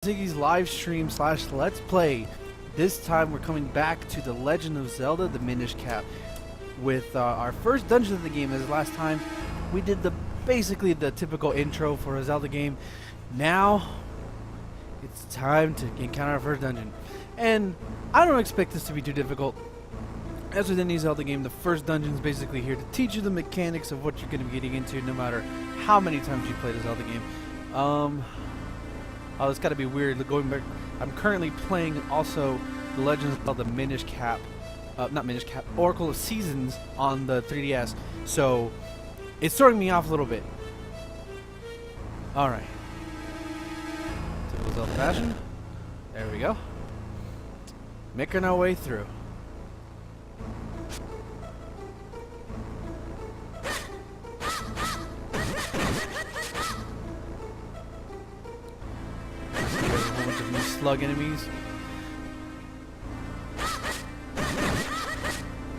Ziggy's live stream / let's play. This time we're coming back to the Legend of Zelda, the Minish Cap, with our first dungeon of the game. As last time, we did basically the typical intro for a Zelda game. Now it's time to encounter our first dungeon, and I don't expect this to be too difficult. As with any Zelda game, the first dungeon is basically here to teach you the mechanics of what you're going to be getting into, no matter how many times you play the Zelda game. Oh, it's got to be weird. Going back, I'm currently playing also the Legend of Zelda Minish Cap, not Minish Cap, Oracle of Seasons on the 3DS. So it's throwing me off a little bit. All right, typical Zelda fashion. There we go. Making our way through. Slug enemies.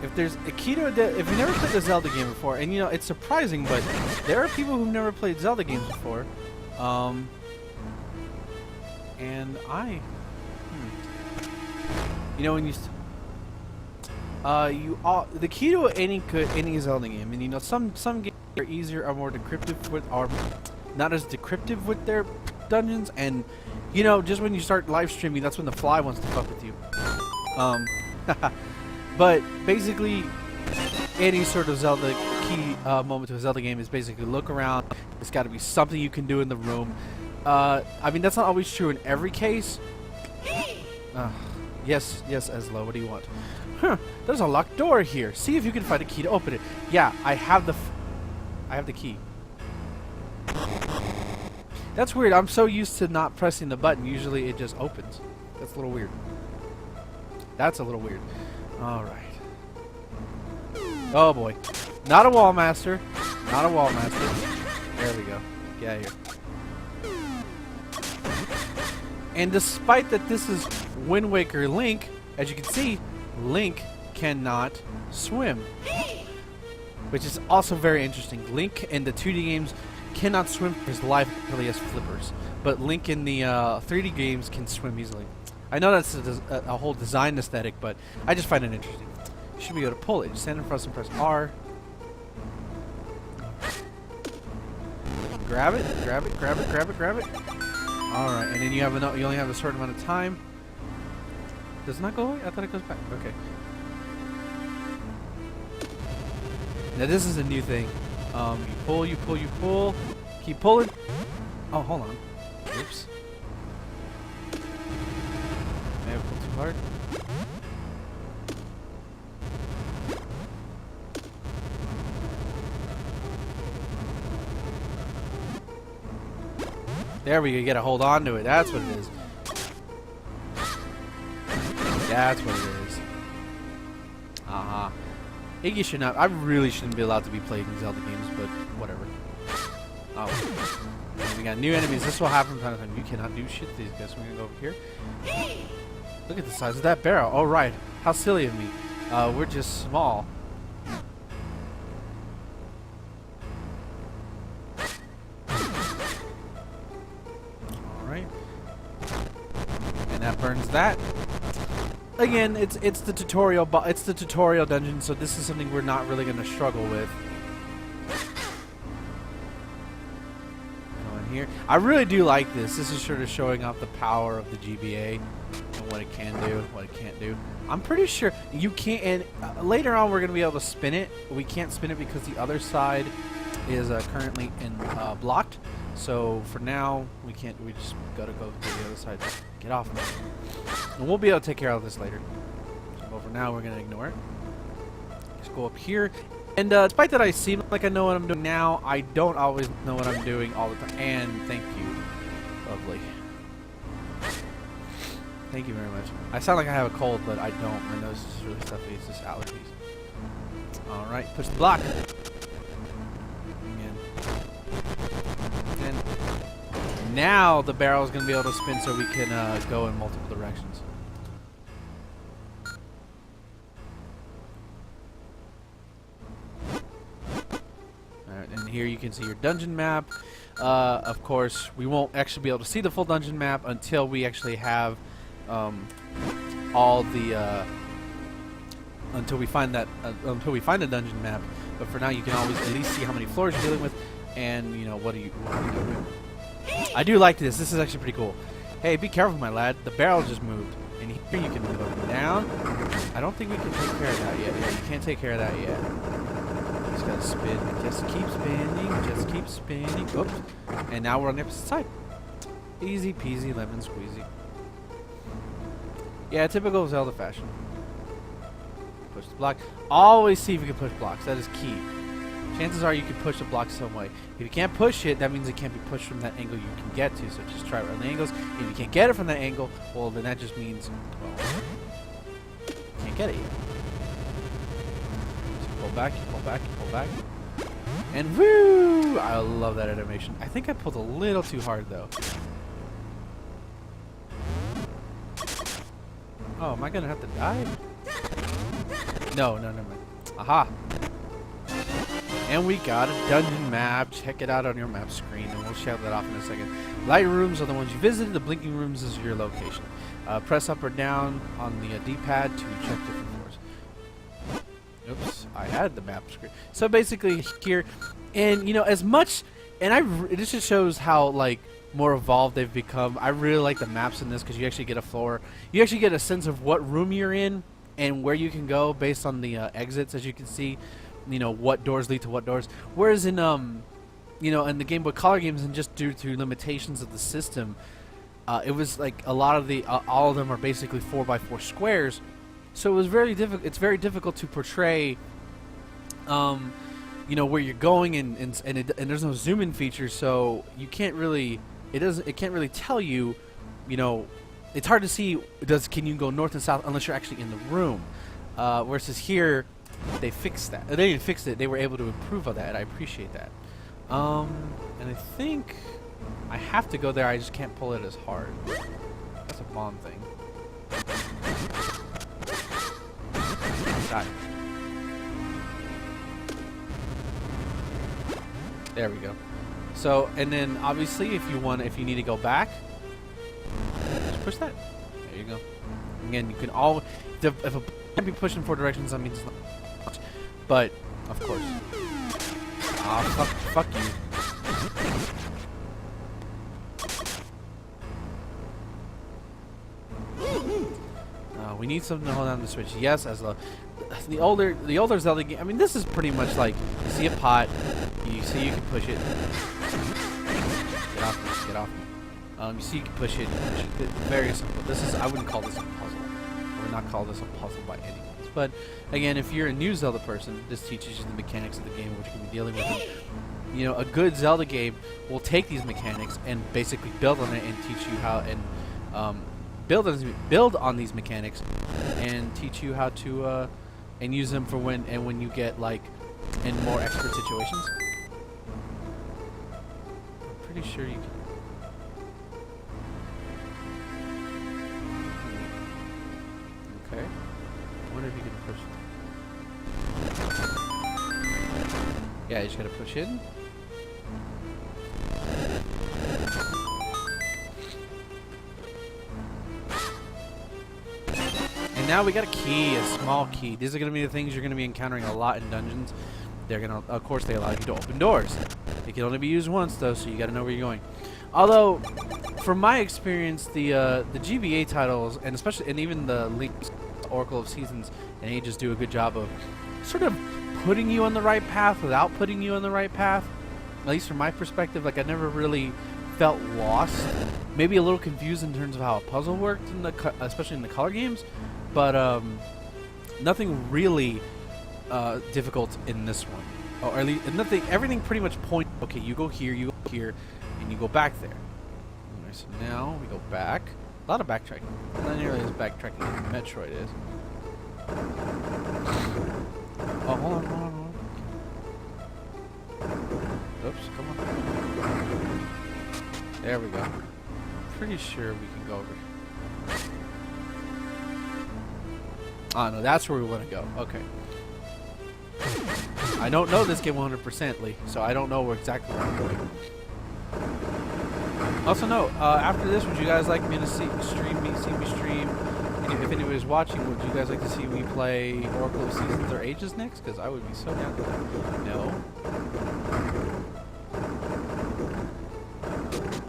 If there's a key to if you've never played a Zelda game before, and you know it's surprising, but there are people who've never played Zelda games before, and you know when you the key to any Zelda game, and you know some games are easier or more decryptive with, or not as decryptive with their dungeons, and you know, just when you start live streaming, that's when the fly wants to fuck with you. But basically, any sort of Zelda key moment to a Zelda game is basically look around. There's got to be something you can do in the room. I mean, that's not always true in every case. Yes, Eslo, what do you want? Huh, there's a locked door here. See if you can find a key to open it. Yeah, I have the key. That's weird. I'm so used to not pressing the button. Usually it just opens. That's a little weird. That's a little weird. All right. Oh boy. Not a wall master. Not a wall master. There we go. Get out of here. And despite that this is Wind Waker Link, as you can see, Link cannot swim. Which is also very interesting. Link in the 2D games cannot swim for his life really as flippers, but Link in the 3D games can swim easily. I know that's a whole design aesthetic, but I just find it interesting. You should be able to pull it. Just stand in front and press R. Grab it. All right, and then you only have a certain amount of time. Does it not go away? I thought it goes back. Okay. Now this is a new thing. You pull. Keep pulling. Oh, hold on. Oops. May have pulled too hard. There we go. You gotta hold on to it. That's what it is. That's what it is. Iggy should not. I really shouldn't be allowed to be played in Zelda games, but whatever. Oh, we got new enemies. This will happen from time to time. You cannot do shit to these guys. We're gonna go over here. Look at the size of that barrel. Oh right. How silly of me. We're just small. All right. And that burns that. Again, it's the tutorial, but it's the tutorial dungeon, so this is something we're not really going to struggle with. Go in here. I really do like this. This is sort of showing off the power of the GBA and what it can do, what it can't do. I'm pretty sure you can't. And later on, we're going to be able to spin it. We can't spin it because the other side is currently blocked. So for now, we can't. We just got to go to the other side. Get off of it. And we'll be able to take care of this later. But for now, we're going to ignore it. Just go up here. And despite that I seem like I know what I'm doing now, I don't always know what I'm doing all the time. And thank you. Lovely. Thank you very much. I sound like I have a cold, but I don't. My nose is really stuffy. It's just allergies. Alright, push the block. Again. And now the barrel is going to be able to spin so we can go in multiple directions. Alright, and here here you can see your dungeon map. Of course, we won't actually be able to see the full dungeon map until we actually have all the until we find the dungeon map. But for now, you can always at least see how many floors you're dealing with, and you know what are you doing. I do like this. This is actually pretty cool. Hey, be careful, my lad. The barrel just moved, and here you can move up and down. I don't think we can take care of that yet. Yeah, you can't take care of that yet. Just gotta spin. Just keep spinning. Just keep spinning. Oops. And now we're on the opposite side. Easy peasy, lemon squeezy. Yeah, typical Zelda fashion. Push the block. Always see if you can push blocks. That is key. Chances are you can push the block some way. If you can't push it, that means it can't be pushed from that angle you can get to. So just try it around the angles. If you can't get it from that angle, well, then that just means, well, you can't get it yet. So pull back, you pull back, you pull back. And woo! I love that animation. I think I pulled a little too hard, though. Oh, am I going to have to die? No, never mind. Aha! And we got a dungeon map. Check it out on your map screen, and we'll shout that off in a second. Light rooms are the ones you visited. The blinking rooms is your location. Press up or down on the D-pad to check different floors. Oops, I had the map screen. So basically here, and you know, as much, and this just shows how like more evolved they've become. I really like the maps in this because you actually get a floor. You actually get a sense of what room you're in and where you can go based on the exits, as you can see. You know what doors lead to what doors. Whereas in you know, in the Game Boy Color games, and just due to limitations of the system, it was like a lot of the all of them are basically 4x4 squares. So it was very difficult. It's very difficult to portray, you know, where you're going, and there's no zoom in feature, so you can't really. It can't really tell you. You know, it's hard to see. Can you go north and south unless you're actually in the room? Versus here, they fixed that. They didn't fix it. They were able to improve on that. I appreciate that. And I think I have to go there. I just can't pull it as hard. That's a bomb thing. Got it. There we go. So, and then obviously, if you need to go back, just push that. There you go. Again, you can all. If a can't be pushed in 4 directions, that means it's not. But of course. Ah, fuck you. We need something to hold on the switch. Yes, as the older Zelda game. I mean, this is pretty much like you see a pot, you see you can push it. Get off me! Get off me! You see you can push it. Very simple. I wouldn't call this a puzzle. I would not call this a puzzle by any means. But again, if you're a new Zelda person, this teaches you the mechanics of the game, which you can be dealing with. And, you know, a good Zelda game will take these mechanics and basically build on it and teach you how build on these mechanics and teach you how to and use them for when you get like in more expert situations. I'm pretty sure you can. Okay. I wonder if you can push. Yeah, you just gotta push in. And now we got a key, a small key. These are going to be the things you're going to be encountering a lot in dungeons. They're going to, of course, they allow you to open doors. They can only be used once, though, so you got to know where you're going. Although, from my experience, the GBA titles, and especially, and even the Link's Oracle of Seasons and Ages do a good job of sort of putting you on the right path without putting you on the right path. At least from my perspective, like I never really felt lost. Maybe a little confused in terms of how a puzzle worked, especially in the color games. But nothing really difficult in this one, or at least nothing. Everything pretty much points. Okay, you go here, and you go back there. Alright, so now we go back. A lot of backtracking. Not nearly as backtracking as Metroid is. Oh, hold on. Oops, come on. There we go. Pretty sure we can go over here. Ah, no, that's where we want to go. Okay. I don't know this game 100%ly, so I don't know exactly where I'm going. Also, no. After this, would you guys like me to see me stream? And if anybody's watching, would you guys like to see me play Oracle of Seasons or Ages next? Because I would be so down for that. No.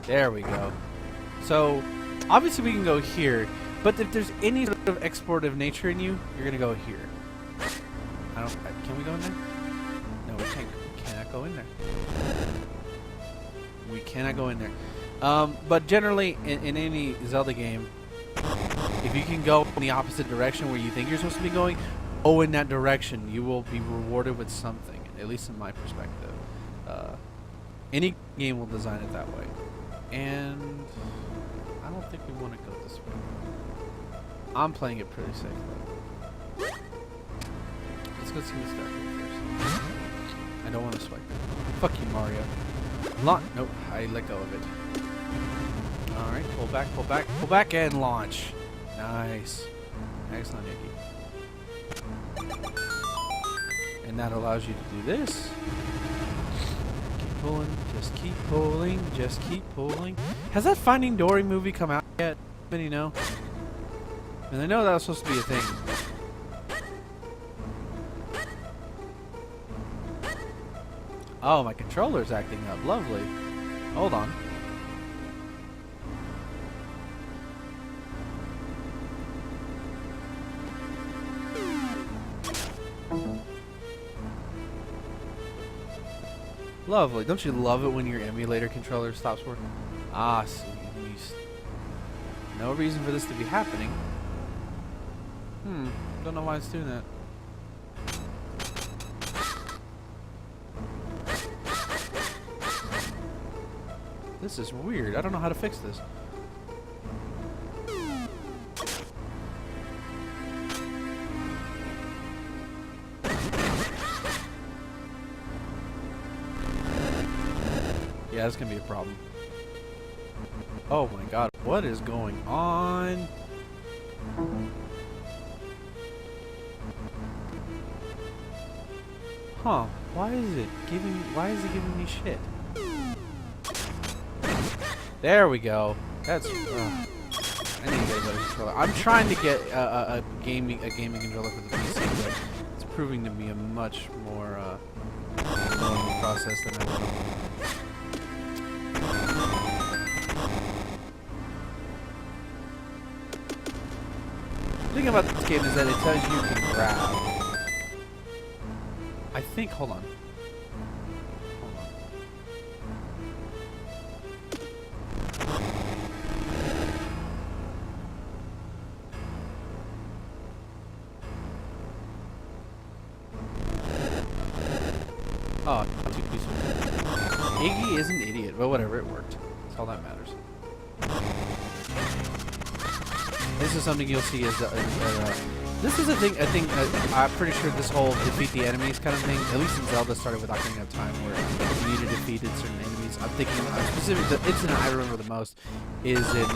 There we go. So, obviously, we can go here. But if there's any sort of explorative nature in you, you're gonna go here. Can we go in there? No, we can't. We cannot go in there. We cannot go in there. But generally, in any Zelda game, if you can go in the opposite direction where you think you're supposed to be going, go in that direction. You will be rewarded with something. At least in my perspective. Any game will design it that way. And I don't think we want to go this way. I'm playing it pretty safe though. Let's go see what's down here first. I don't want to swipe it. Fuck you, Mario. Nope, I let go of it. Alright, pull back, and launch. Nice. Excellent, Iggy. And that allows you to do this. Keep pulling, just keep pulling. Has that Finding Dory movie come out yet? Anybody know? And I know that was supposed to be a thing. Oh, my controller's acting up. Lovely. Hold on. Lovely. Don't you love it when your emulator controller stops working? Ah, so no reason for this to be happening. Don't know why it's doing that. This is weird. I don't know how to fix this. Yeah, that's gonna be a problem. Oh my god, what is going on? Huh, why is it giving me shit? There we go. That's I need to get a better controller. I'm trying to get a gaming controller for the PC, but it's proving to be a much more annoying process than I would have. The thing about this game is that it tells you can grab. I think, hold on. Oh, too peaceful. Iggy is an idiot, but whatever, it worked. That's all that matters. This is something you'll see is this is a thing. I think I'm pretty sure this whole defeat the enemies kind of thing, at least in Zelda, started with Ocarina of Time, where you need to defeat certain enemies. I'm thinking specifically the incident I remember the most is in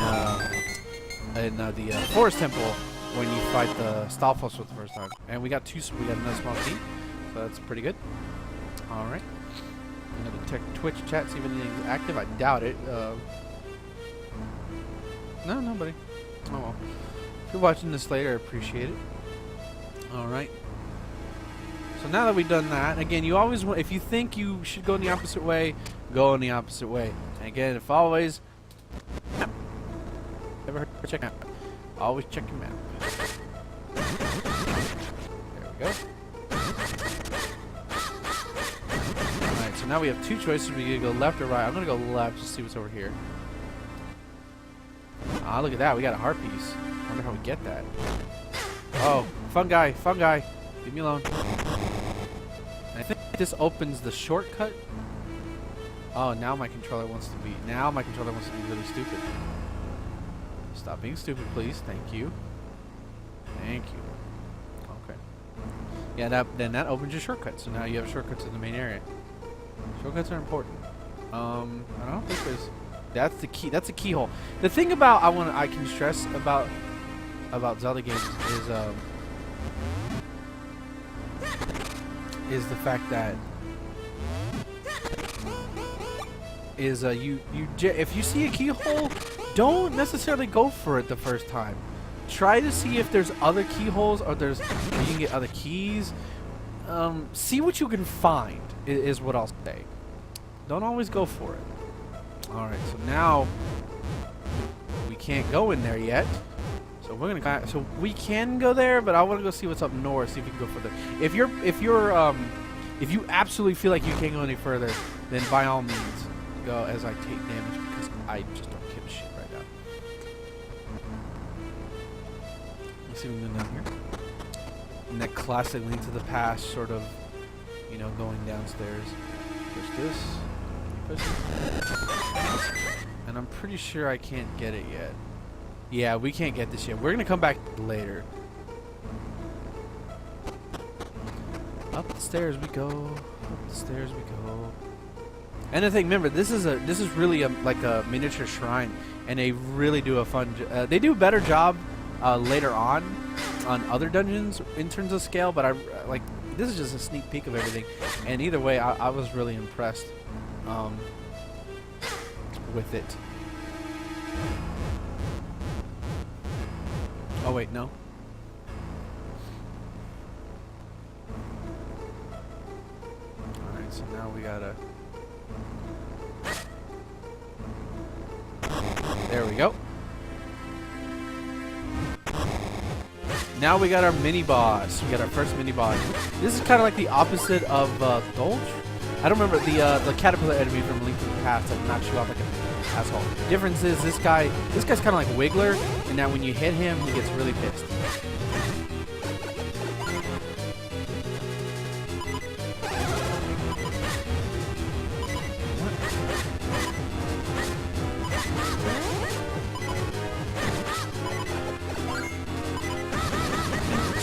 the Forest Temple when you fight the Stalfos for the first time, and we got another small key, so that's pretty good. All right, I'm gonna check Twitch chat, see if anything's active. I doubt it. No, nobody. Oh well. If you're watching this later, I appreciate it. Alright. So now that we've done that, again, you always want, if you think you should go in the opposite way, go in the opposite way. And again, if always, ever heard of check map? Always check your map. There we go. Alright, so now we have two choices. We can go left or right. I'm going to go left to see what's over here. Ah, look at that. We got a heart piece. I wonder how we get that. Oh, fun guy. Leave me alone. And I think this opens the shortcut. Oh, now my controller wants to be really stupid. Stop being stupid, please. Thank you. Thank you. Okay. Yeah, then that opens your shortcut. So now you have shortcuts in the main area. Shortcuts are important. I don't think there's. That's the key. That's a keyhole. The thing about I can stress about Zelda games is is the fact that if you see a keyhole, don't necessarily go for it the first time. Try to see if there's other keyholes or you can get other keys. See what you can find is what I'll say. Don't always go for it. All right, so now we can't go in there yet. So we're gonna we can go there, but I want to go see what's up north. See if we can go further. If you absolutely feel like you can't go any further, then by all means go as I take damage because I just don't give a shit right now. Let's see what we can go down here. And that classic Link to the Past sort of, you know, going downstairs. Push this. Push this. And I'm pretty sure I can't get it yet. Yeah, we can't get this yet. We're gonna come back later. Up the stairs we go. Up the stairs we go. And the thing, remember, this is really like a miniature shrine, and they really do a fun. They do a better job later on other dungeons in terms of scale, but like this is just a sneak peek of everything. And either way, I was really impressed with it. Oh wait, no. Alright, so now we gotta... There we go. Now we got our mini boss. We got our first mini boss. This is kind of like the opposite of Dolch. I don't remember the caterpillar enemy from Link to the Past that knocks you off like an asshole. Difference is this guy's kind of like Wiggler, and that when you hit him, he gets really pissed.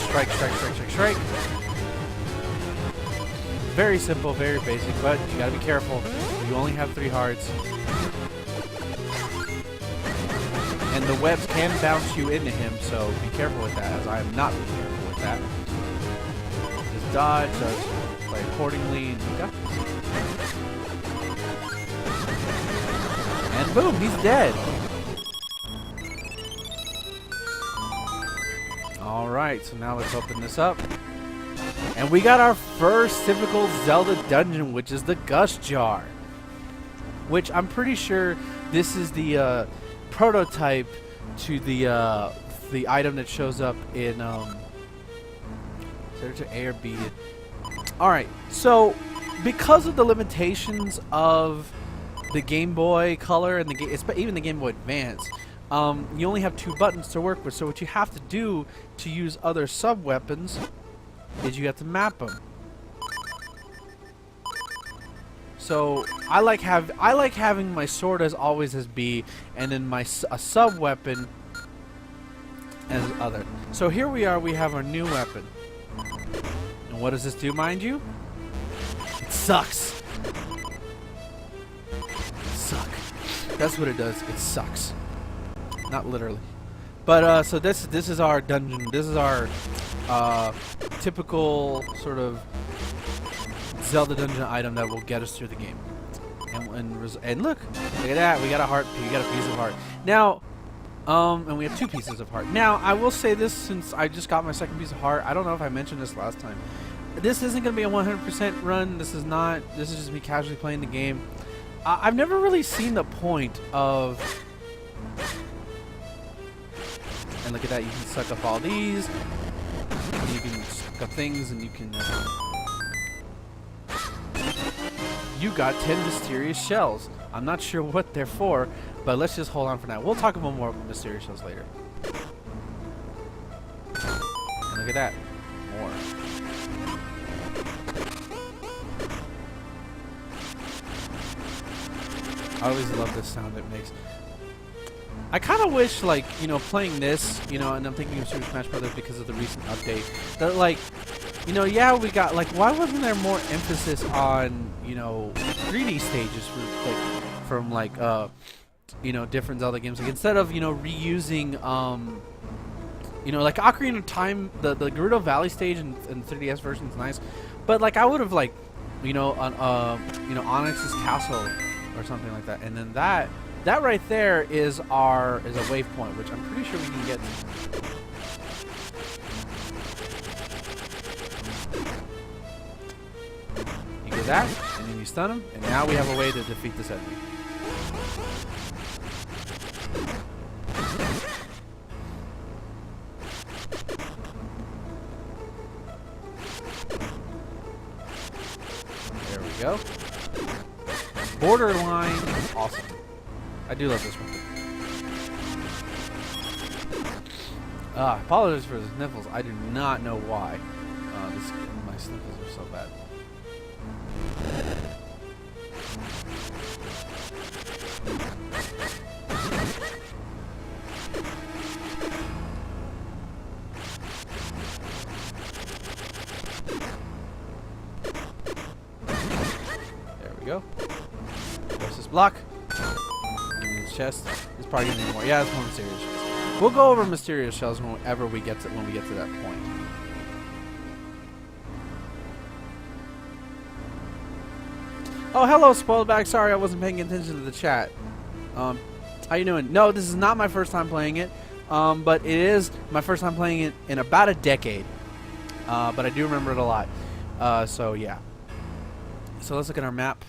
Strike, strike, strike, strike, strike. Very simple, very basic, but you gotta be careful. You only have 3 hearts. And the webs can bounce you into him, so be careful with that, as I am not being careful with that. Just dodge, play accordingly, and you got this. And boom, he's dead. Alright, so now let's open this up. And we got our first typical Zelda dungeon, which is the Gust Jar. Which I'm pretty sure this is the prototype to the item that shows up in Search to A or B. Alright, so because of the limitations of the Game Boy Color and even the Game Boy Advance, you only have 2 buttons to work with. So what you have to do to use other sub-weapons is you have to map them. So I like having my sword as always as B, and then a sub weapon as other. So here we are. We have our new weapon. And what does this do, mind you? It sucks. Suck. That's what it does. It sucks. Not literally. But so this is our dungeon. This is our typical sort of Zelda dungeon item that will get us through the game. And look at that. We got a heart. We got a piece of heart. Now, and we have 2 pieces of heart. Now, I will say this since I just got my second piece of heart. I don't know if I mentioned this last time. This isn't going to be a 100% run. This is not. This is just me casually playing the game. I've never really seen the point of. And look at that. You can suck up all these. You can suck up things, and you can. You got 10 mysterious shells. I'm not sure what they're for, but let's just hold on for now. We'll talk about more mysterious shells later. And look at that. More. I always love this sound it makes. I kind of wish, like, you know, playing this, you know, and I'm thinking of Super Smash Brothers because of the recent update, that, like, you know, yeah, we got, like, why wasn't there more emphasis on, you know, 3D stages from you know, different Zelda games? Like, instead of, you know, reusing, you know, like Ocarina of Time, the Gerudo Valley stage in 3DS version is nice, But like I would have like, on Onyx's castle or something like that, and then that right there is a waypoint, which I'm pretty sure we can get to. You get that, and then you stun him, and now we have a way to defeat this enemy. There we go. Borderline awesome. I do love this one. I apologize for the sniffles. I do not know why. My sniffles are so bad. There we go. There's this block. Chest. It's probably gonna need more. Yeah, it's more mysterious shells. We'll go over mysterious shells whenever we get to that point. Oh, hello, spoiled bag. Sorry, I wasn't paying attention to the chat. How you doing? No, this is not my first time playing it, but it is my first time playing it in about a decade. But I do remember it a lot. So yeah. So let's look at our map.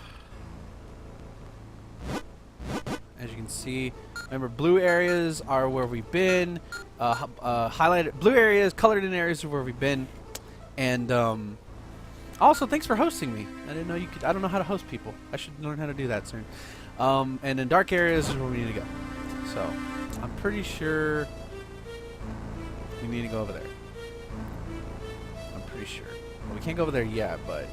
As you can see, remember, blue areas are where we've been. Highlighted blue areas, colored in areas are where we've been. And also, thanks for hosting me. I didn't know you could. I don't know how to host people. I should learn how to do that soon. And in dark areas is where we need to go. So I'm pretty sure we need to go over there. I'm pretty sure. Well, we can't go over there yet, but.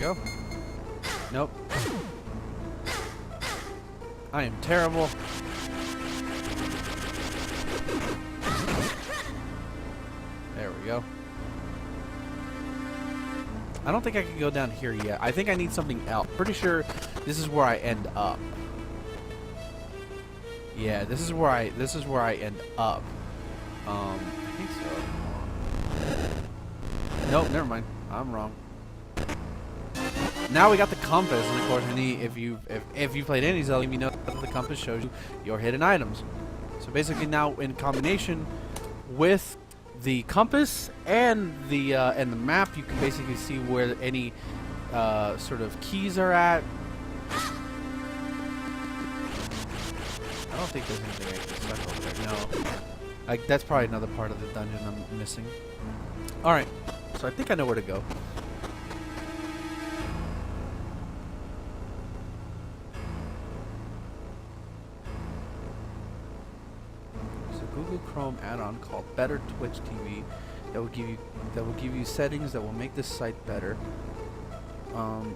Go. Nope. I am terrible. There we go. I don't think I can go down here yet. I think I need something else. Pretty sure this is where I end up. Yeah, this is where I end up. I think so. Nope, never mind. I'm wrong. Now we got the compass, and of course, if you played any Zelda, you know that the compass shows you your hidden items. So basically, now in combination with the compass and the map, you can basically see where any sort of keys are at. I don't think there's anything I can stuck over there. No, like that's probably another part of the dungeon I'm missing. All right, so I think I know where to go. Google Chrome add-on called Better Twitch TV that will give you settings that will make this site better,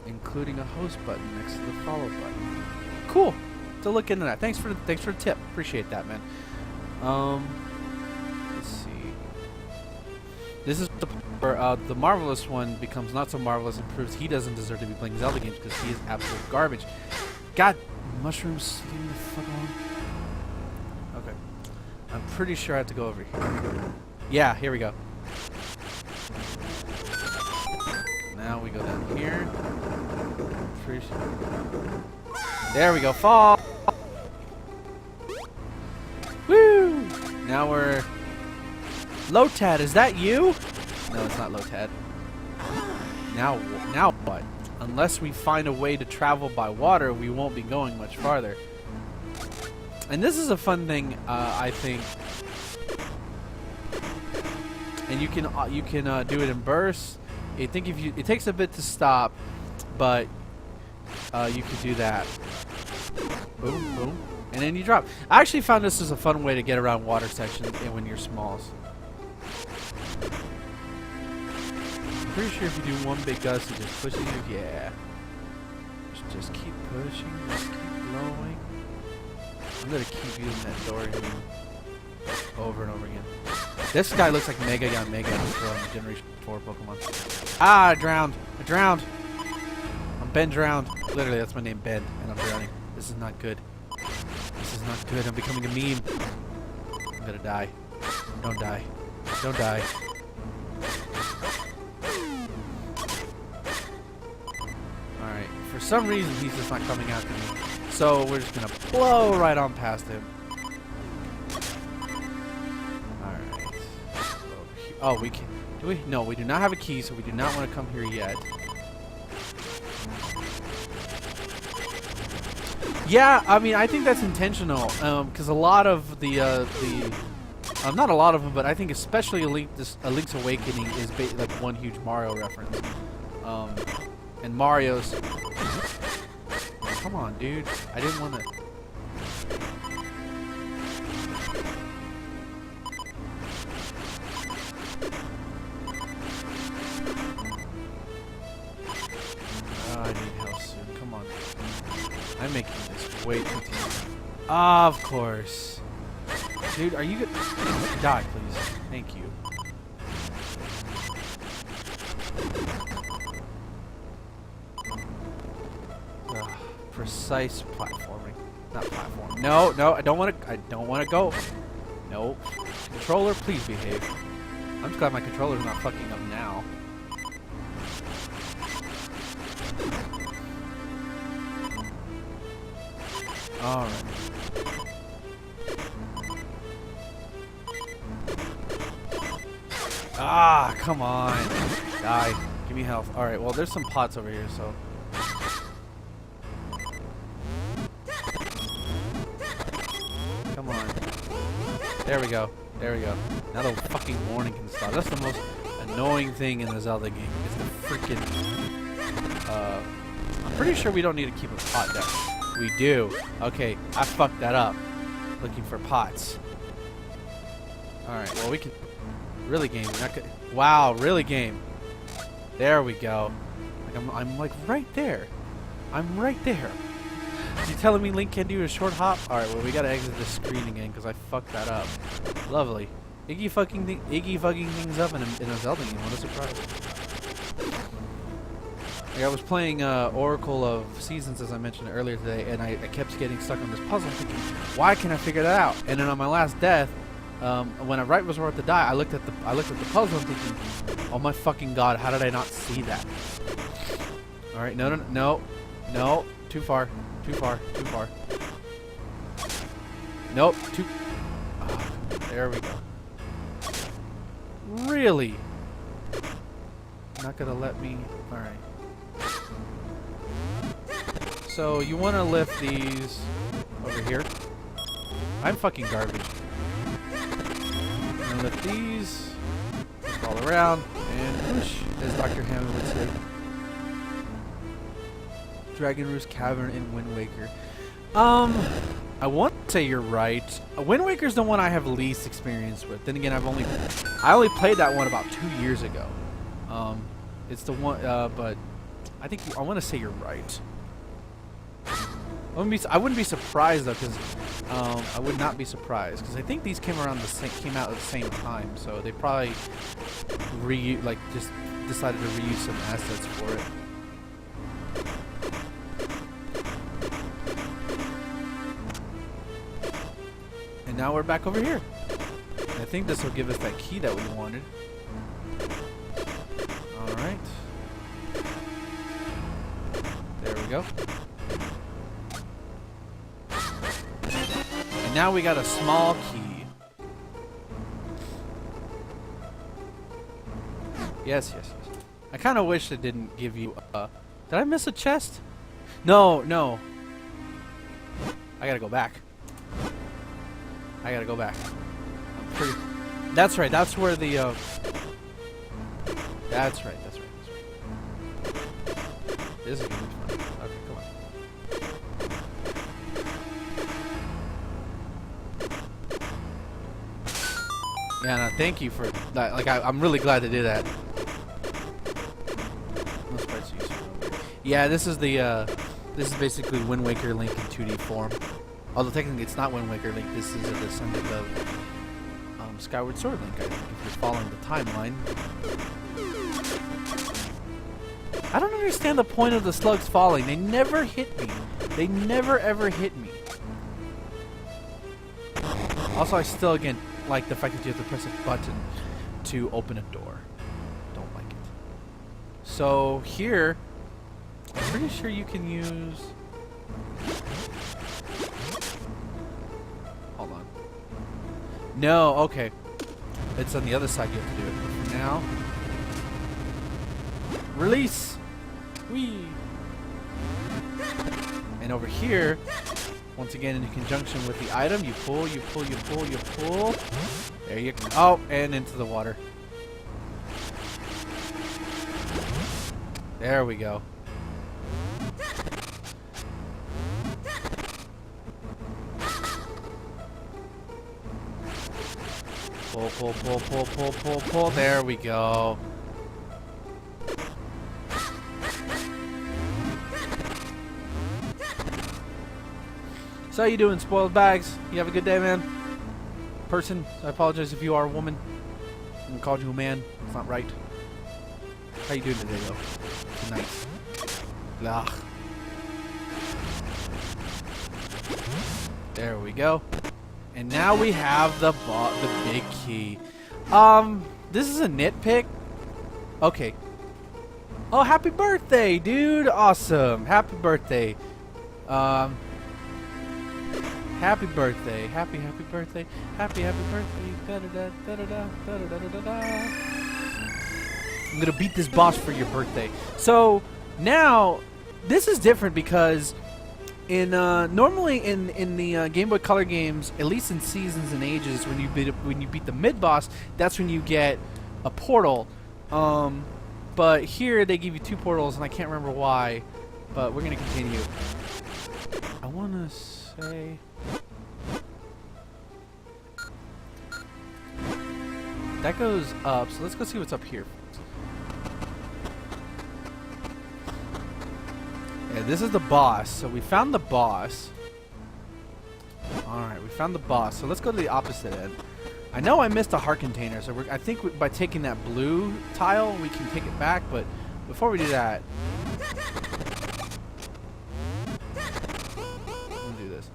including a host button next to the follow button. Cool. To look into that. Thanks for the tip. Appreciate that, man. Let's see. This is where the marvelous one becomes not so marvelous and proves he doesn't deserve to be playing Zelda games because he is absolute garbage. God, mushrooms, leave me the fuck alone. Okay. I'm pretty sure I have to go over here. Yeah, here we go. Now we go down here. Pretty sure. There we go. Fall. Woo! Now we're... Lotad, is that you? No, it's not Lotad. Now what? Unless we find a way to travel by water, we won't be going much farther. And this is a fun thing, I think. And you can do it in bursts. I think it takes a bit to stop, but you could do that. Boom, boom, and then you drop. I actually found this is a fun way to get around water sections when you're smalls. I'm pretty sure if you do one big gust, it just pushes you. Yeah. Just keep pushing, just keep blowing. I'm gonna keep using that door over and over again. This guy looks like Mega from Generation 4 Pokemon. Ah, I drowned. Ben drowned. Literally, that's my name, Ben, and I'm drowning. This is not good. This is not good. I'm becoming a meme. I'm gonna die. Don't die. Don't die. Alright. For some reason, he's just not coming after me. So we're just gonna blow right on past him. Alright. Oh, we can. Do we? No, we do not have a key, so we do not want to come here yet. Yeah, I mean, I think that's intentional, because a lot of not a lot of them, but I think especially a Link's Awakening is like one huge Mario reference. And Mario's... Come on, dude. I didn't want to... I need help soon. Come on. I'm making this way too easy. Of course. Dude, are you good? Die, please. Thank you. Ugh, precise platforming. Not platform. No, no, I don't want to go. Nope. Controller, please behave. I'm just glad my controller's not fucking up now. Alright. Ah, come on. Die. Give me health. Alright, well, there's some pots over here, so... Come on. There we go. There we go. Now the fucking warning can stop. That's the most annoying thing in the Zelda game. Is the freaking... I'm pretty sure we don't need to keep a pot down. We do. Okay, I fucked that up. Looking for pots. Alright, well, we can... Really game. We're not wow, really game. There we go. Like I'm like right there. I'm right there. You telling me Link can do a short hop? Alright, well, we gotta exit the screen again because I fucked that up. Lovely. Iggy fucking things up in a Zelda game. What a surprise. Like I was playing Oracle of Seasons, as I mentioned earlier today, and I kept getting stuck on this puzzle thinking, why can't I figure that out? And then on my last death, when I was about to die, I looked at the puzzle and thinking, oh my fucking god, how did I not see that? Alright, no, too far. Nope, oh, there we go. Really? Not gonna let me, alright. So, you want to lift these over here. I'm fucking garbage. I'm gonna lift these, all around, and push, as Dr. Hammond would say. Dragon Roost Cavern in Wind Waker. I want to say you're right. Wind Waker's the one I have least experience with. Then again, I only played that one about 2 years ago. It's the one, but I want to say you're right. I wouldn't be surprised though, because I would not be surprised because I think these came out at the same time, so they probably just decided to reuse some assets for it. And now we're back over here. And I think this will give us that key that we wanted. All right. There we go. Now we got a small key. Yes. I kind of wish it didn't give you did I miss a chest? No. I gotta go back. I'm pretty... That's right, that's where the That's right. This is gonna be fun. Okay, come on. Yeah, no, thank you for that. Like, I'm really glad to do that. Yeah, this is basically Wind Waker Link in 2D form. Although technically it's not Wind Waker Link. This is a descendant of Skyward Sword Link, I think, if you're following the timeline. I don't understand the point of the slugs falling. They never hit me. They never ever hit me. Also, I still, again, like the fact that you have to press a button to open a door. Don't like it. So here, I'm pretty sure you can use... Hold on. No, okay. It's on the other side you have to do it. But for now, release! Whee! And over here, once again in conjunction with the item, you pull, you pull, you pull, you pull. There you go. Oh, and into the water. There we go. Pull, pull, pull, pull, pull, pull, pull. There we go. So how you doing, spoiled bags? You have a good day, man? Person, I apologize if you are a woman. I called you a man. It's not right. How you doing today, though? Tonight. Ugh. There we go. And now we have the big key. This is a nitpick. Okay. Oh, happy birthday, dude! Awesome. Happy birthday. Happy birthday. Happy birthday. Happy birthday. Da da da da da da da da da da. I'm gonna beat this boss for your birthday. So now this is different because in normally in the Game Boy Color games, at least in Seasons and Ages, when you beat the mid boss, that's when you get a portal. But here they give you 2 portals, and I can't remember why. But we're gonna continue. I wanna say. That goes up, so let's go see what's up here. Yeah, this is the boss. So we found the boss. Alright, we found the boss. So let's go to the opposite end. I know I missed a heart container, so I think by taking that blue tile, we can take it back, but before we do that... Let me do this.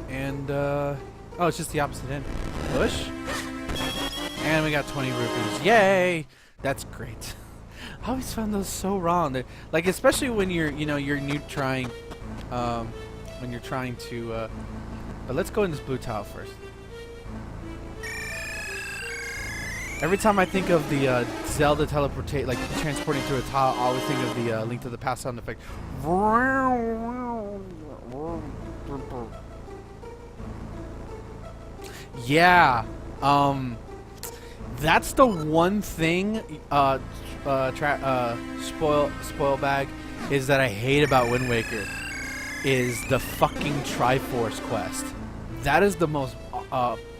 And, oh, it's just the opposite end. Push. And we got 20 rupees. Yay! That's great. I always found those so wrong. They're, like, especially when you're new trying, when you're trying to, but let's go in this blue tile first. Every time I think of the Zelda teleportate, like transporting through a tile, I always think of the Link to the Past sound effect. Yeah, that's the one thing, spoil bag, is that I hate about Wind Waker, is the fucking Triforce quest. That is the most,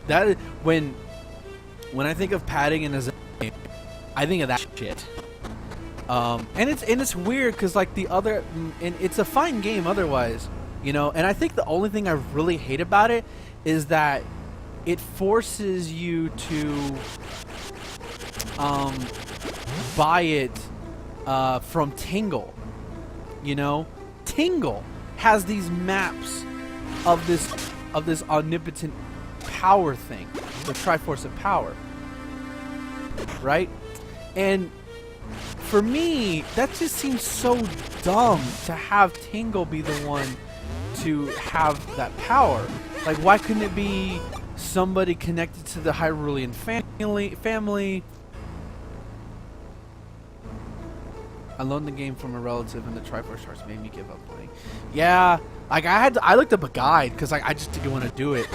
that is, when I think of padding in a Zelda game, I think of that shit. And it's weird because like the other, and it's a fine game otherwise, you know. And I think the only thing I really hate about it is that it forces you to buy it from Tingle. You know, Tingle has these maps of this omnipotent power thing, the Triforce of Power, right? And for me, that just seems so dumb to have Tingle be the one to have that power. Like, why couldn't it be somebody connected to the Hyrulean family? I loaned the game from a relative, and the Triforce Shards made me give up playing. Yeah, like I looked up a guide because I just didn't want to do it.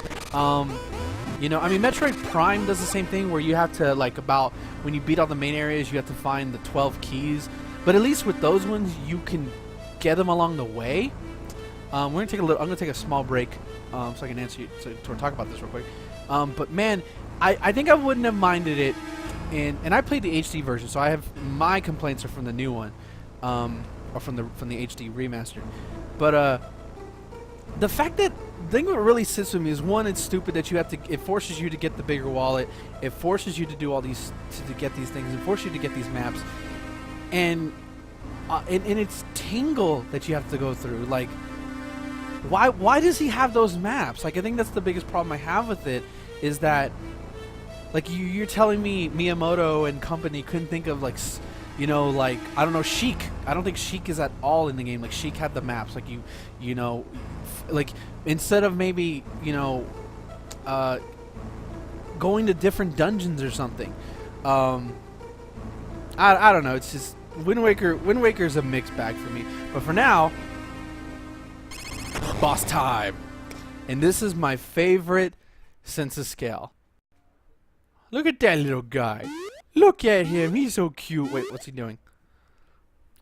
You know, I mean, Metroid Prime does the same thing where you have to, like, when you beat all the main areas, you have to find the 12 keys. But at least with those ones, you can get them along the way. I'm gonna take a small break, so I can answer you to talk about this real quick. But man, I think I wouldn't have minded it. And I played the HD version, so I have my complaints are from the new one, or from the HD remastered. But the fact that thing that really sits with me is, one, it's stupid that you have to. It forces you to get the bigger wallet. It forces you to do all these to get these things. It forces you to get these maps, and it's Tingle that you have to go through. Like, why does he have those maps? Like, I think that's the biggest problem I have with it, is that, like, you're telling me Miyamoto and company couldn't think of, like, you know, like, I don't know, Sheik. I don't think Sheik is at all in the game. Like, Sheik had the maps. Like, you know, like, instead of maybe, you know, going to different dungeons or something. I don't know. It's just Wind Waker's a mixed bag for me. But for now, boss time. And this is my favorite sense of scale. Look at that little guy. Look at him. He's so cute. Wait, what's he doing?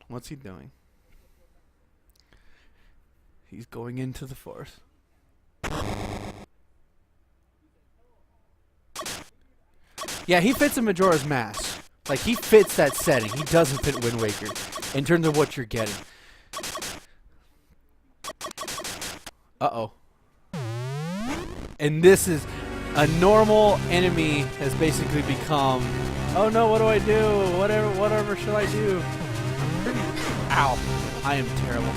What's he doing? He's going into the forest. Yeah, he fits in Majora's Mask. Like, he fits that setting. He doesn't fit Wind Waker in terms of what you're getting. Uh-oh. And this is a normal enemy has basically become, oh no, what do I do? Whatever shall I do? Ow. I am terrible.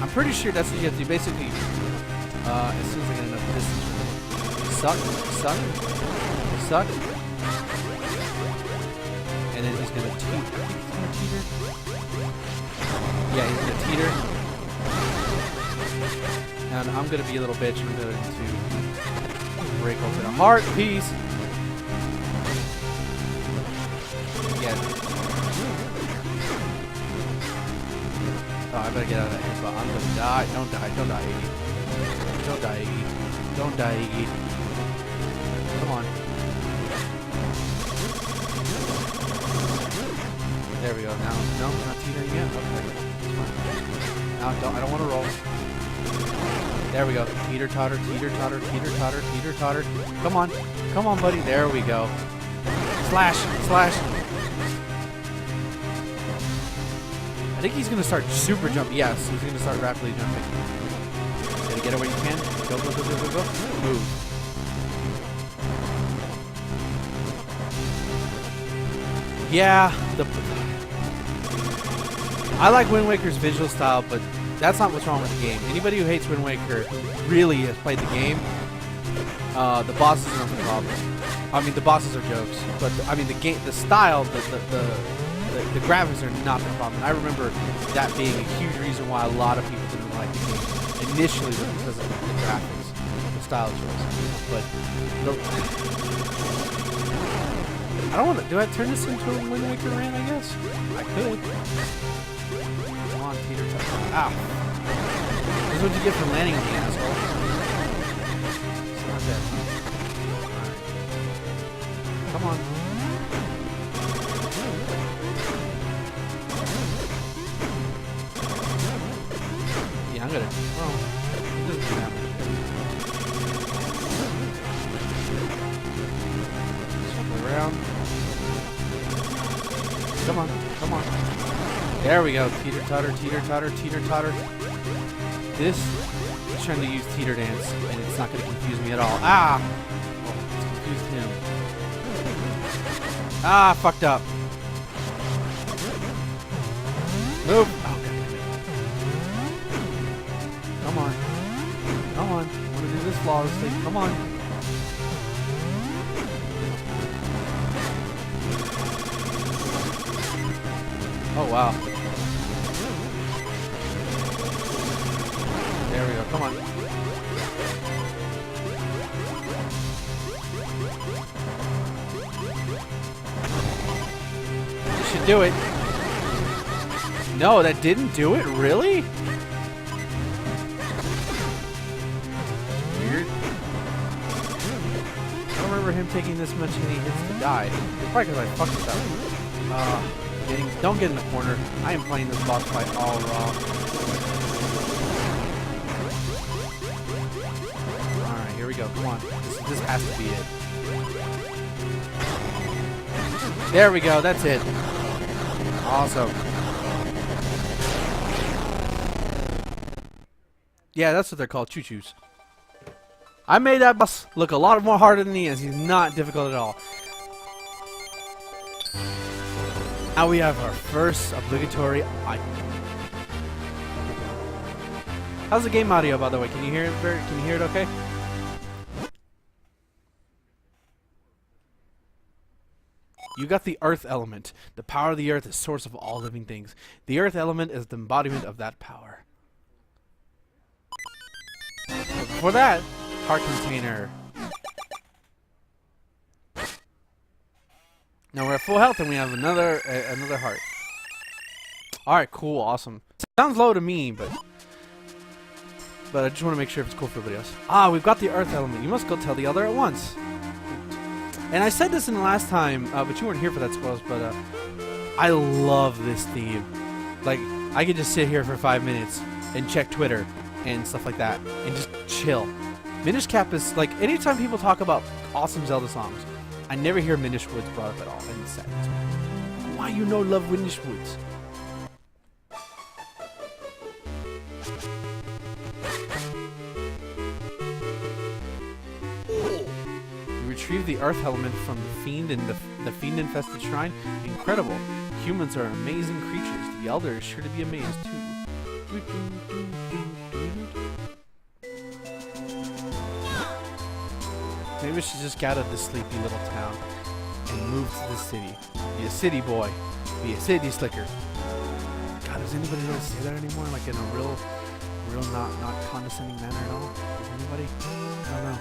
I'm pretty sure that's what you have to do. Basically, as soon as I get enough distance, suck. And then he's gonna teeter. Yeah, he's gonna teeter. And I'm gonna be a little bitch. I'm going to break open a heart piece. Yeah. Oh, I better get out of here, but I'm gonna die. Don't die, Iggy. Don't die, Iggy. Don't die, Iggy. Come on. There we go. Now, no, not teetering yet. Okay, it's fine. Now, I don't want to roll. There we go. Teeter totter, teeter totter, teeter totter, teeter totter. Come on, buddy. There we go. Slash. I think he's gonna start super jumping. Yes, he's gonna start rapidly jumping. Gotta get it where you can. Go. Move. Yeah, I like Wind Waker's visual style, but that's not what's wrong with the game. Anybody who hates Wind Waker really has played the game. The bosses are not the problem. I mean, the bosses are jokes, but I mean, the style, the graphics are not the problem. And I remember that being a huge reason why a lot of people didn't like the game. Initially, it was because of the graphics, the style choice. But I don't want to. Do I turn this into a Wind Waker rant? I guess I could. Come on, teeter totter. Ow! This is what you get for landing on the asshole. It's not that. Alright. Come on. Yeah, I'm gonna. Well, it doesn't happen. Circle around. Come on. There we go. Teeter totter. This is trying to use teeter dance, and it's not going to confuse me at all. Ah! Oh, it's confused him. Ah, fucked up. Move. Oh, God. Come on. I want to do this flawlessly. Come on. Oh, wow. There we go. Come on. This should do it. No, that didn't do it? Really? Weird. I don't remember him taking this much any hits to die. It's probably because I fucked this up. Don't get in the corner. I am playing this boss fight all raw. Alright, here we go. Come on. This has to be it. There we go. That's it. Awesome. Yeah, that's what they're called, choo-choos. I made that boss look a lot more harder than he is. He's not difficult at all. Now we have our first obligatory item. How's the game audio, by the way? Can you hear it? Can you hear it okay? You got the earth element. The power of the earth is the source of all living things. The earth element is the embodiment of that power. But before that, heart container. Now we're at full health and we have another heart. Alright, cool, awesome. Sounds low to me, but I just want to make sure if it's cool for everybody else. Ah, we've got the earth element. You must go tell the other at once. And I said this in the last time, but you weren't here for that, suppose. But I love this theme. Like, I could just sit here for 5 minutes and check Twitter and stuff like that, and just chill. Minish Cap is like, anytime people talk about awesome Zelda songs, I never hear Minish Woods brought up at all, and it's sad. Why you no love Minish Woods? Retrieve the earth element from the fiend in the fiend-infested shrine. Incredible. Humans are amazing creatures. The elder is sure to be amazed too. Maybe we should just get out of this sleepy little town and move to the city. Be a city boy. Be a city slicker. God, does anybody really say that anymore? Like in a real not condescending manner at all? Does anybody? I don't know.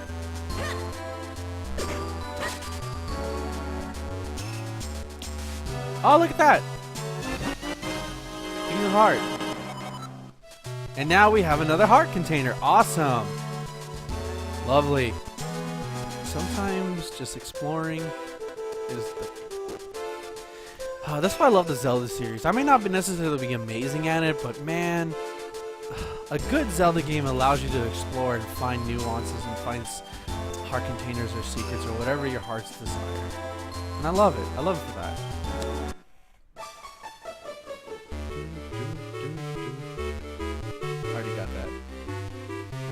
Oh, look at that! King of Heart. And now we have another heart container. Awesome! Lovely. Sometimes just exploring is the... that's why I love the Zelda series. I may not necessarily be amazing at it, but man, a good Zelda game allows you to explore and find nuances and find heart containers or secrets or whatever your heart's desire. And I love it. I love it for that. Already got that.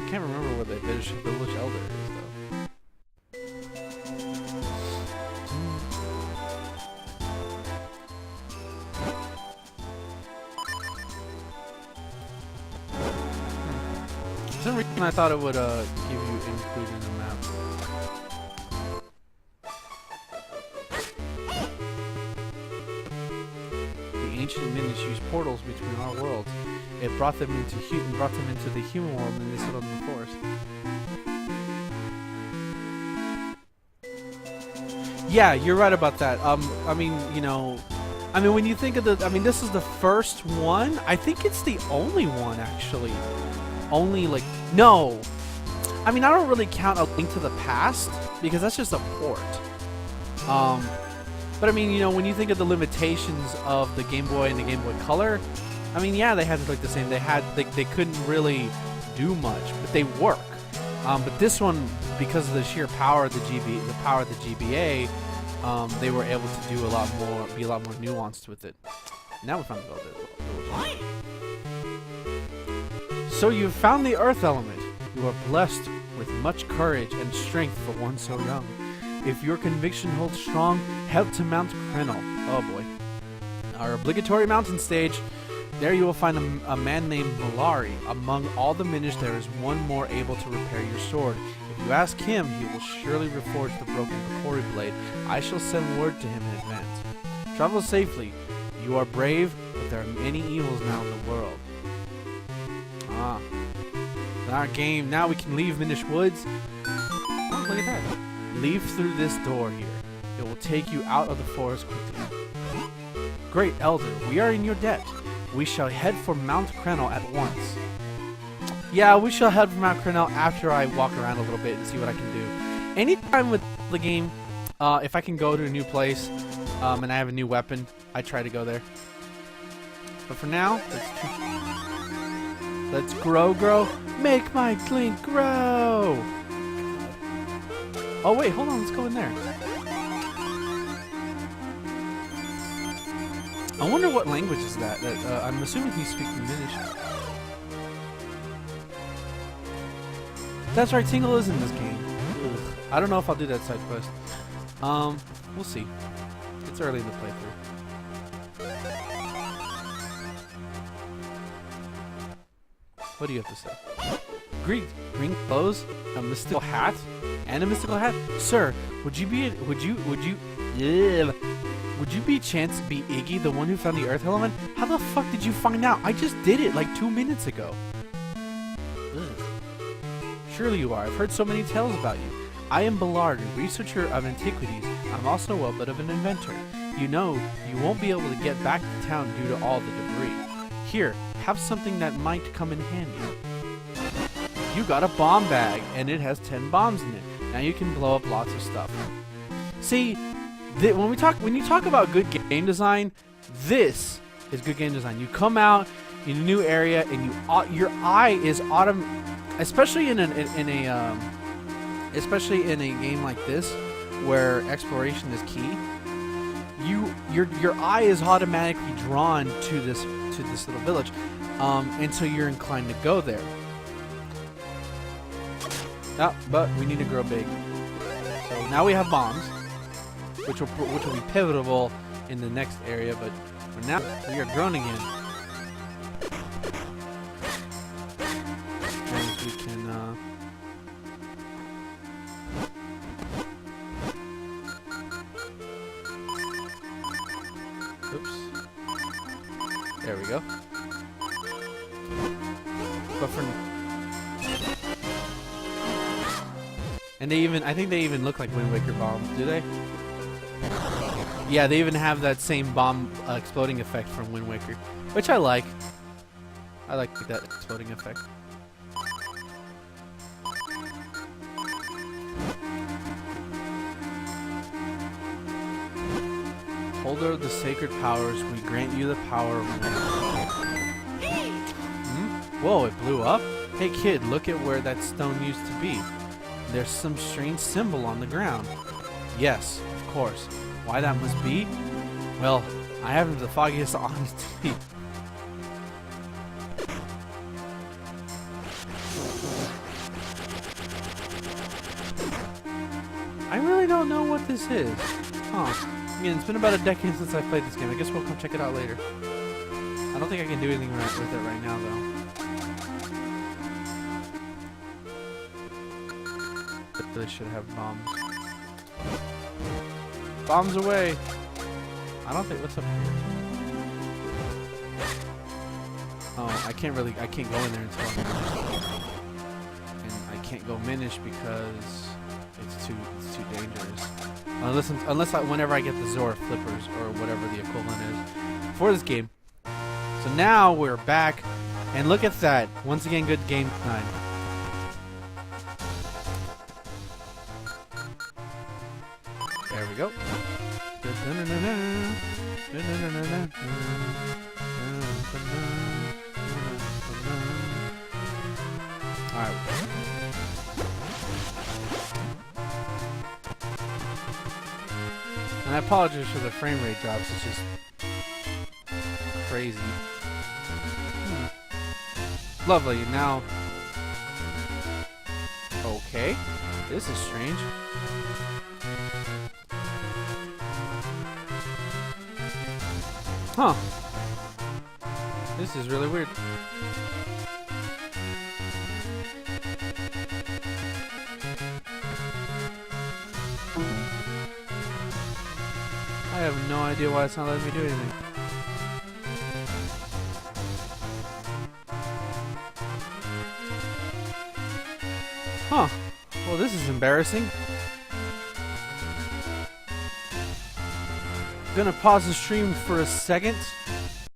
I can't remember where the village elder is though. For some reason I thought it would give you included in the map. The ancient Minish used portals between our worlds. It brought them into the human world, and they settled in the forest. Yeah, you're right about that. I mean, you know, when you think of this is the first one. I think it's the only one, actually. Only, like, no. I mean, I don't really count A Link to the Past, because that's just a port. But I mean, you know, when you think of the limitations of the Game Boy and the Game Boy Color, I mean, yeah, they had to look the same. They couldn't really do much, but they work. But this one, because of the sheer power of the GBA, they were able to do be a lot more nuanced with it. Now we found the village. So you've found the earth element. You are blessed with much courage and strength for one so young. If your conviction holds strong, head to Mount Krenel. Oh boy. Our obligatory mountain stage. There you will find a man named Malari. Among all the Minish, there is one more able to repair your sword. If you ask him, he will surely reforge the broken Bakori blade. I shall send word to him in advance. Travel safely. You are brave, but there are many evils now in the world. Ah. In our game, now we can leave Minish Woods. Oh, look at that. Leave through this door here. It will take you out of the forest quickly. Great Elder, we are in your debt. We shall head for Mount Krenel at once. Yeah, we shall head for Mount Krenel after I walk around a little bit and see what I can do. Anytime with the game, if I can go to a new place and I have a new weapon, I try to go there. But for now, let's grow. Make my Clink grow! Oh wait, hold on, let's go in there. I wonder what language is that. I'm assuming he's speaking Minish. That's right, Tingle is in this game. Ugh. I don't know if I'll do that side quest. We'll see. It's early in the playthrough. What do you have to say? Green clothes, a mystical hat, and a mystical hat. Sir, would you be chance to be Iggy, the one who found the Earth element? How the fuck did you find out? I just did it like 2 minutes ago. Ugh. Surely you are. I've heard so many tales about you. I am Ballard, a researcher of antiquities. I'm also a bit of an inventor. You know, you won't be able to get back to town due to all the debris. Here, have something that might come in handy. You got a bomb bag, and it has 10 bombs in it. Now you can blow up lots of stuff. See, when you talk about good game design, this is good game design. You come out in a new area, and your eye is especially in a game like this, where exploration is key. Your eye is automatically drawn to this little village, and so you're inclined to go there. Oh, but we need to grow big. So now we have bombs, which will be pivotal in the next area. But for now, we are grown again. And we can. Oops. There we go. But for and I think they even look like Wind Waker bombs, do they? Yeah, they even have that same bomb exploding effect from Wind Waker, which I like. I like that exploding effect. Holder of the sacred powers, we grant you the power of wind. Whoa, it blew up? Hey kid, look at where that stone used to be. There's some strange symbol on the ground. Yes, of course. Why that must be? Well, I haven't the foggiest honesty. I really don't know what this is. Huh. Again, it's been about a decade since I played this game. I guess we'll come check it out later. I don't think I can do anything with it right now, though. They should have bombs. Bombs away! I don't think. What's up here? Oh, I can't go in there until I'm Minish. And I can't go Minish because it's too dangerous. Whenever I get the Zora flippers or whatever the equivalent is for this game. So now we're back, and look at that. Once again, good game design. There we go. Alright. And I apologize for the frame rate drops, it's just crazy. Lovely, now... Okay, this is strange. Huh. This is really weird. I have no idea why it's not letting me do anything. Huh. Well, this is embarrassing. Gonna pause the stream for a second